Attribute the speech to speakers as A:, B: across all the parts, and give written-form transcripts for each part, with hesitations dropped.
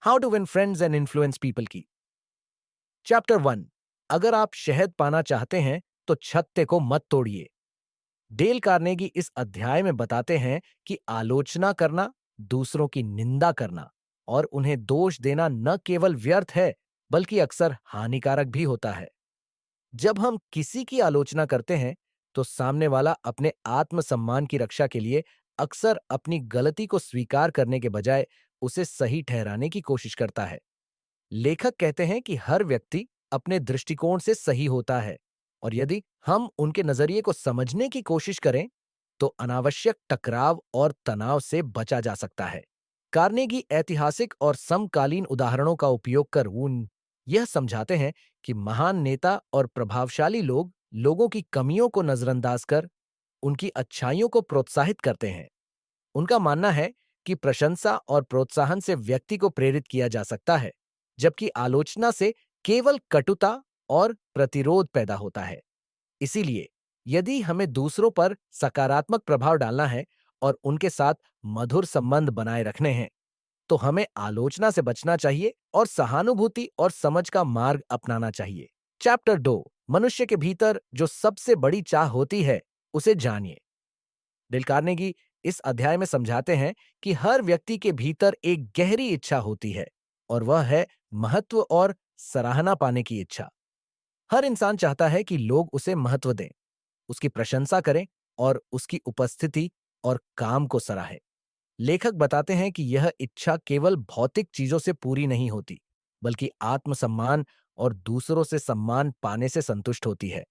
A: How to win friends and influence people की। Chapter 1। अगर आप शहद पाना चाहते हैं तो छत्ते को मत तोड़िए। डेल कार्नेगी इस अध्याय में बताते हैं कि आलोचना करना, दूसरों की निंदा करना और उन्हें दोष देना न केवल व्यर्थ है बल्कि अक्सर हानिकारक भी होता है। जब हम किसी की आलोचना करते हैं तो सामने वाला अपने आत्मसम्मान की रक्षा के लिए अक्सर अपनी गलती को स्वीकार करने के बजाय उसे सही ठहराने की कोशिश करता है। लेखक कहते हैं कि हर व्यक्ति अपने दृष्टिकोण से सही होता है और यदि हम उनके नजरिए को समझने की कोशिश करें तो अनावश्यक टकराव और तनाव से बचा जा सकता है। कार्नेगी ऐतिहासिक और समकालीन उदाहरणों का उपयोग कर उन यह समझाते हैं कि महान नेता और प्रभावशाली लोग लोगों की कमियों को नजरअंदाज कर उनकी अच्छाइयों को प्रोत्साहित करते हैं। उनका मानना है कि प्रशंसा और प्रोत्साहन से व्यक्ति को प्रेरित किया जा सकता है, जबकि आलोचना से केवल कटुता और प्रतिरोध पैदा होता है। इसीलिए यदि हमें दूसरों पर सकारात्मक प्रभाव डालना है और उनके साथ मधुर संबंध बनाए रखने हैं, तो हमें आलोचना से बचना चाहिए और सहानुभूति और समझ का मार्ग अपनाना चाहिए। चैप्टर 2। मनुष्य के भीतर जो सबसे बड़ी चाह होती है, उसे जानिए। डेल कार्नेगी इस अध्याय में समझाते हैं कि हर व्यक्ति के भीतर एक गहरी इच्छा होती है और वह है महत्व और सराहना पाने की इच्छा। हर इंसान चाहता है कि लोग उसे महत्व दें, उसकी प्रशंसा करें और उसकी उपस्थिति और काम को सराहें। लेखक बताते हैं कि यह इच्छा केवल भौतिक चीजों से पूरी नहीं होती, बल्कि आत्मसम्मान और दूसरों से सम्मान पाने से संतुष्ट होती है।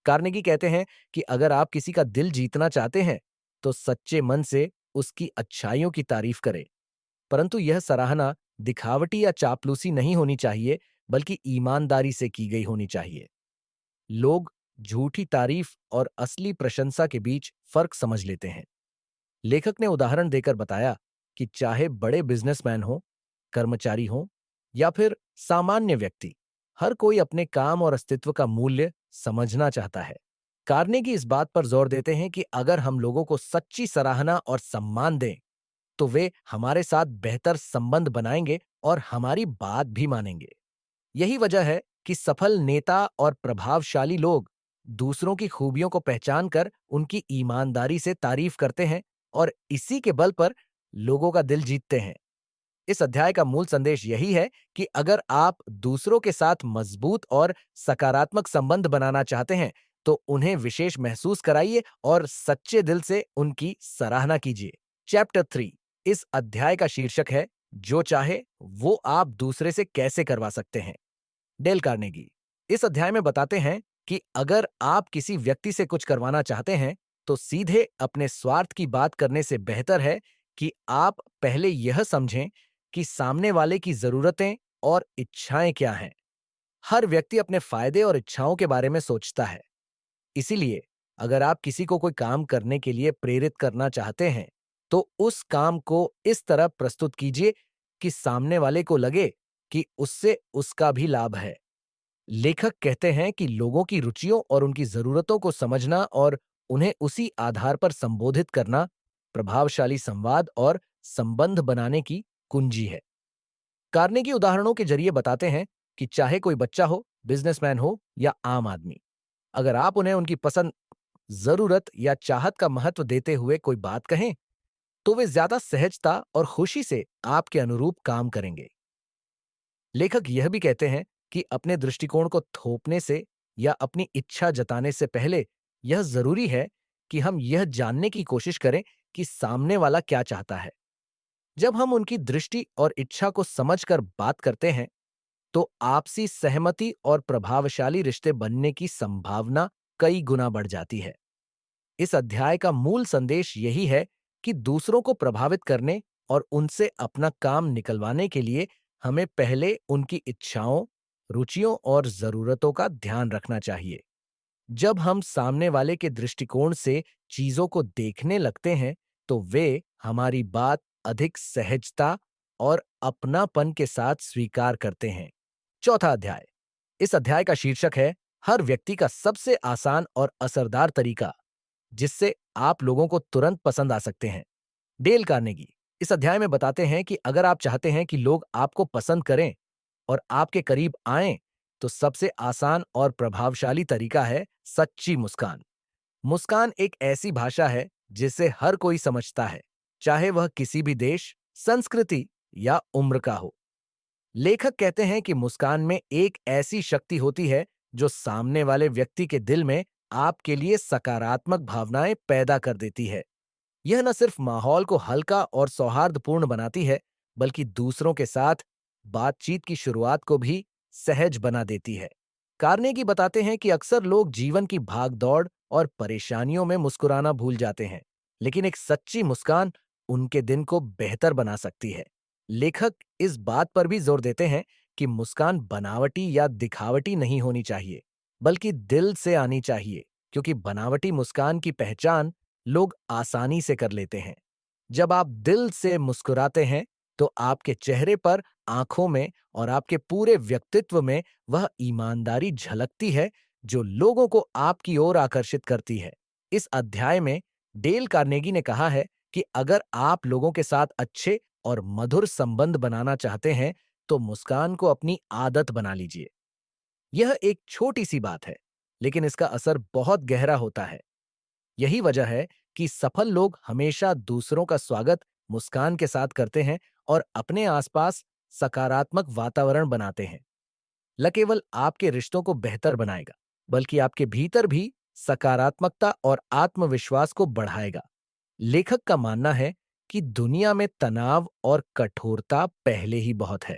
A: कार्नेगी कहते हैं कि अगर आप किसी का दिल जीतना चाहते हैं, तो सच्चे मन से उसकी अच्छाइयों की तारीफ करें, परंतु यह सराहना दिखावटी या चापलूसी नहीं होनी चाहिए, बल्कि ईमानदारी से की गई होनी चाहिए। लोग झूठी तारीफ और असली प्रशंसा के बीच फर्क समझ लेते हैं। लेखक ने उदाहरण देकर बताया कि चाहे बड़े बिजनेसमैन हो, कर्मचारी हो या फिर सामान्य व्यक्ति, हर कोई अपने काम और अस्तित्व का मूल्य समझना चाहता है। कार्नेगी इस बात पर जोर देते हैं कि अगर हम लोगों को सच्ची सराहना और सम्मान दें, तो वे हमारे साथ बेहतर संबंध बनाएंगे और हमारी बात भी मानेंगे। यही वजह है कि सफल नेता और प्रभावशाली लोग दूसरों की खूबियों को पहचान कर उनकी ईमानदारी से तारीफ करते हैं और इसी के बल पर लोगों का दिल जीतते हैं। इस अध्याय का मूल संदेश यही है कि अगर आप दूसरों के साथ मजबूत और सकारात्मक संबंध बनाना चाहते हैं, तो उन्हें विशेष महसूस कराइए और सच्चे दिल से उनकी सराहना कीजिए। चैप्टर 3। इस अध्याय का शीर्षक है, जो चाहे वो आप दूसरे से कैसे करवा सकते हैं। डेल कार्नेगी इस अध्याय में बताते हैं कि अगर आप किसी व्यक्ति से कुछ करवाना चाहते हैं, तो सीधे अपने स्वार्थ की बात करने से बेहतर है कि आप पहले यह समझें कि सामने वाले की जरूरतें और इच्छाएं क्या हैं। हर व्यक्ति अपने फायदे और इच्छाओं के बारे में सोचता है। इसीलिए अगर आप किसी को कोई काम करने के लिए प्रेरित करना चाहते हैं, तो उस काम को इस तरह प्रस्तुत कीजिए कि सामने वाले को लगे कि उससे उसका भी लाभ है। लेखक कहते हैं कि लोगों की रुचियों और उनकी जरूरतों को समझना और उन्हें उसी आधार पर संबोधित करना प्रभावशाली संवाद और संबंध बनाने की कुंजी है। कार्नेगी उदाहरणों के जरिए बताते हैं कि चाहे कोई बच्चा हो, बिजनेसमैन हो या आम आदमी, अगर आप उन्हें उनकी पसंद, जरूरत या चाहत का महत्व देते हुए कोई बात कहें, तो वे ज्यादा सहजता और खुशी से आपके अनुरूप काम करेंगे। लेखक यह भी कहते हैं कि अपने दृष्टिकोण को थोपने से या अपनी इच्छा जताने से पहले यह जरूरी है कि हम यह जानने की कोशिश करें कि सामने वाला क्या चाहता है। जब हम उनकी दृष्टि और इच्छा को समझकर बात करते हैं, तो आपसी सहमति और प्रभावशाली रिश्ते बनने की संभावना कई गुना बढ़ जाती है। इस अध्याय का मूल संदेश यही है कि दूसरों को प्रभावित करने और उनसे अपना काम निकलवाने के लिए हमें पहले उनकी इच्छाओं, रुचियों और जरूरतों का ध्यान रखना चाहिए। जब हम सामने वाले के दृष्टिकोण से चीजों को देखने लगते हैं, तो वे हमारी बात अधिक सहजता और अपनापन के साथ स्वीकार करते हैं। चौथा अध्याय। इस अध्याय का शीर्षक है, हर व्यक्ति का सबसे आसान और असरदार तरीका जिससे आप लोगों को तुरंत पसंद आ सकते हैं। डेल कार्नेगी इस अध्याय में बताते हैं कि अगर आप चाहते हैं कि लोग आपको पसंद करें और आपके करीब आएं, तो सबसे आसान और प्रभावशाली तरीका है सच्ची मुस्कान। मुस्कान एक ऐसी भाषा है जिसे हर कोई समझता है, चाहे वह किसी भी देश, संस्कृति या उम्र का हो। लेखक कहते हैं कि मुस्कान में एक ऐसी शक्ति होती है जो सामने वाले व्यक्ति के दिल में आपके लिए सकारात्मक भावनाएं पैदा कर देती है। यह न सिर्फ माहौल को हल्का और सौहार्दपूर्ण बनाती है, बल्कि दूसरों के साथ बातचीत की शुरुआत को भी सहज बना देती है। कार्नेगी बताते हैं कि अक्सर लोग जीवन की भागदौड़ और परेशानियों में मुस्कुराना भूल जाते हैं, लेकिन एक सच्ची मुस्कान उनके दिन को बेहतर बना सकती है। लेखक इस बात पर भी जोर देते हैं कि मुस्कान बनावटी या दिखावटी नहीं होनी चाहिए, बल्कि दिल से आनी चाहिए, क्योंकि बनावटी मुस्कान की पहचान लोग आसानी से कर लेते हैं। जब आप दिल से मुस्कुराते हैं, तो आपके चेहरे पर, आंखों में और आपके पूरे व्यक्तित्व में वह ईमानदारी झलकती है जो लोगों को आपकी ओर आकर्षित करती है। इस अध्याय में डेल कार्नेगी ने कहा है कि अगर आप लोगों के साथ अच्छे और मधुर संबंध बनाना चाहते हैं, तो मुस्कान को अपनी आदत बना लीजिए। यह एक छोटी सी बात है, लेकिन इसका असर बहुत गहरा होता है। यही वजह है कि सफल लोग हमेशा दूसरों का स्वागत मुस्कान के साथ करते हैं और अपने आसपास सकारात्मक वातावरण बनाते हैं। न केवल आपके रिश्तों को बेहतर बनाएगा, बल्कि आपके भीतर भी सकारात्मकता और आत्मविश्वास को बढ़ाएगा। लेखक का मानना है कि दुनिया में तनाव और कठोरता पहले ही बहुत है।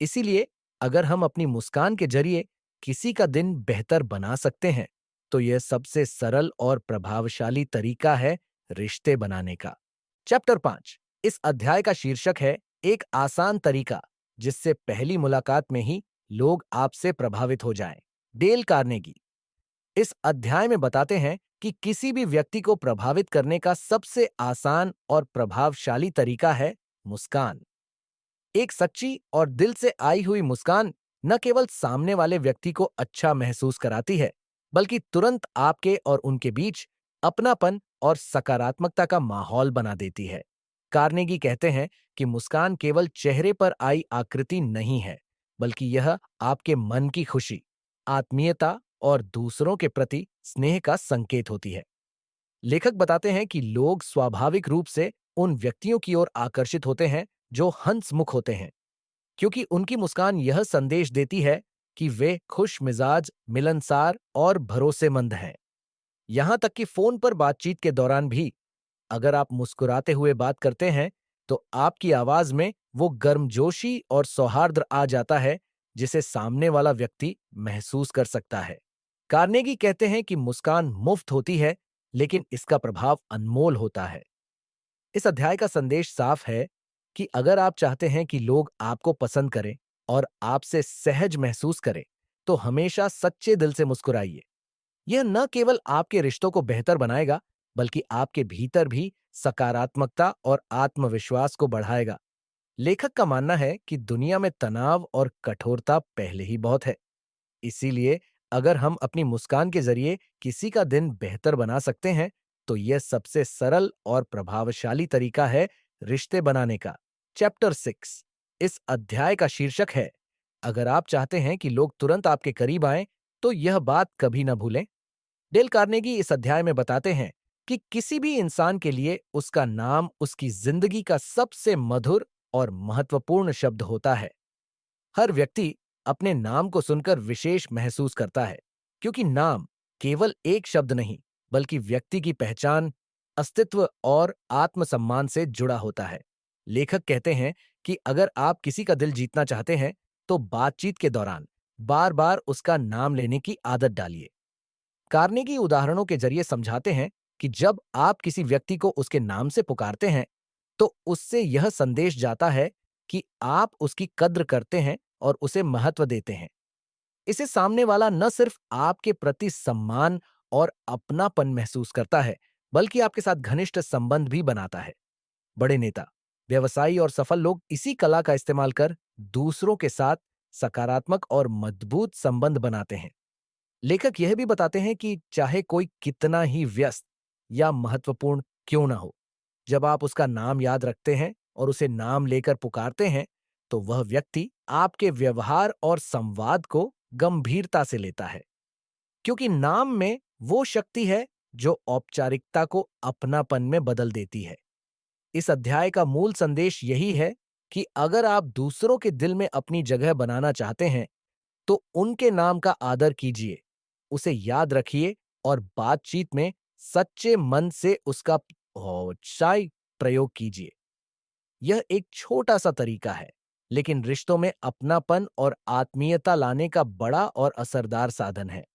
A: इसीलिए अगर हम अपनी मुस्कान के जरिए किसी का दिन बेहतर बना सकते हैं, तो यह सबसे सरल और प्रभावशाली तरीका है रिश्ते बनाने का। चैप्टर 5 इस अध्याय का शीर्षक है एक आसान तरीका जिससे पहली मुलाकात में ही लोग आपसे प्रभावित हो जाएं। डेल कार्नेगी इस अध्याय में बताते हैं कि किसी भी व्यक्ति को प्रभावित करने का सबसे आसान और प्रभावशाली तरीका है मुस्कान। एक सच्ची और दिल से आई हुई मुस्कान न केवल सामने वाले व्यक्ति को अच्छा महसूस कराती है, बल्कि तुरंत आपके और उनके बीच अपनापन और सकारात्मकता का माहौल बना देती है। कार्नेगी कहते हैं कि मुस्कान केवल चेहरे पर आई आकृति नहीं है, बल्कि यह आपके मन की खुशी, आत्मीयता और दूसरों के प्रति स्नेह का संकेत होती है। लेखक बताते हैं कि लोग स्वाभाविक रूप से उन व्यक्तियों की ओर आकर्षित होते हैं जो हंसमुख होते हैं, क्योंकि उनकी मुस्कान यह संदेश देती है कि वे खुश मिजाज, मिलनसार और भरोसेमंद हैं। यहां तक कि फोन पर बातचीत के दौरान भी अगर आप मुस्कुराते हुए बात करते हैं, तो आपकी आवाज में वो गर्मजोशी और सौहार्द आ जाता है जिसे सामने वाला व्यक्ति महसूस कर सकता है। कार्नेगी कहते हैं कि मुस्कान मुफ्त होती है, लेकिन इसका प्रभाव अनमोल होता है। इस अध्याय का संदेश साफ है कि अगर आप चाहते हैं कि लोग आपको पसंद करें और आपसे सहज महसूस करें, तो हमेशा सच्चे दिल से मुस्कुराइए। यह न केवल आपके रिश्तों को बेहतर बनाएगा, बल्कि आपके भीतर भी सकारात्मकता और आत्मविश्वास को बढ़ाएगा। लेखक का मानना है कि दुनिया में तनाव और कठोरता पहले ही बहुत है। इसीलिए अगर हम अपनी मुस्कान के जरिए किसी का दिन बेहतर बना सकते हैं, तो यह सबसे सरल और प्रभावशाली तरीका है रिश्ते बनाने का। चैप्टर 6 इस अध्याय का शीर्षक है अगर आप चाहते हैं कि लोग तुरंत आपके करीब आएं, तो यह बात कभी न भूलें। डेल कार्नेगी इस अध्याय में बताते हैं कि किसी भी इंसान के लिए उसका नाम उसकी जिंदगी का सबसे मधुर और महत्वपूर्ण शब्द होता है। हर व्यक्ति अपने नाम को सुनकर विशेष महसूस करता है, क्योंकि नाम केवल एक शब्द नहीं, बल्कि व्यक्ति की पहचान, अस्तित्व और आत्मसम्मान से जुड़ा होता है। लेखक कहते हैं कि अगर आप किसी का दिल जीतना चाहते हैं, तो बातचीत के दौरान बार बार उसका नाम लेने की आदत डालिए। कार्नेगी उदाहरणों के जरिए समझाते हैं कि जब आप किसी व्यक्ति को उसके नाम से पुकारते हैं, तो उससे यह संदेश जाता है कि आप उसकी कद्र करते हैं और उसे महत्व देते हैं। इसे सामने वाला न सिर्फ आपके प्रति सम्मान और अपनापन महसूस करता है, बल्कि आपके साथ घनिष्ठ संबंध भी बनाता है। बड़े नेता, व्यवसायी और सफल लोग इसी कला का इस्तेमाल कर दूसरों के साथ सकारात्मक और मजबूत संबंध बनाते हैं। लेखक यह भी बताते हैं कि चाहे कोई कितना ही व्यस्त या महत्वपूर्ण क्यों ना हो, जब आप उसका नाम याद रखते हैं, और उसे नाम लेकर पुकारते हैं, तो वह व्यक्ति आपके व्यवहार और संवाद को गंभीरता से लेता है, क्योंकि नाम में वो शक्ति है जो औपचारिकता को अपनापन में बदल देती है। इस अध्याय का मूल संदेश यही है कि अगर आप दूसरों के दिल में अपनी जगह बनाना चाहते हैं, तो उनके नाम का आदर कीजिए, उसे याद रखिए और बातचीत में सच्चे मन से उसका औचाई प्रयोग कीजिए। यह एक छोटा सा तरीका है, लेकिन रिश्तों में अपनापन और आत्मीयता लाने का बड़ा और असरदार साधन है।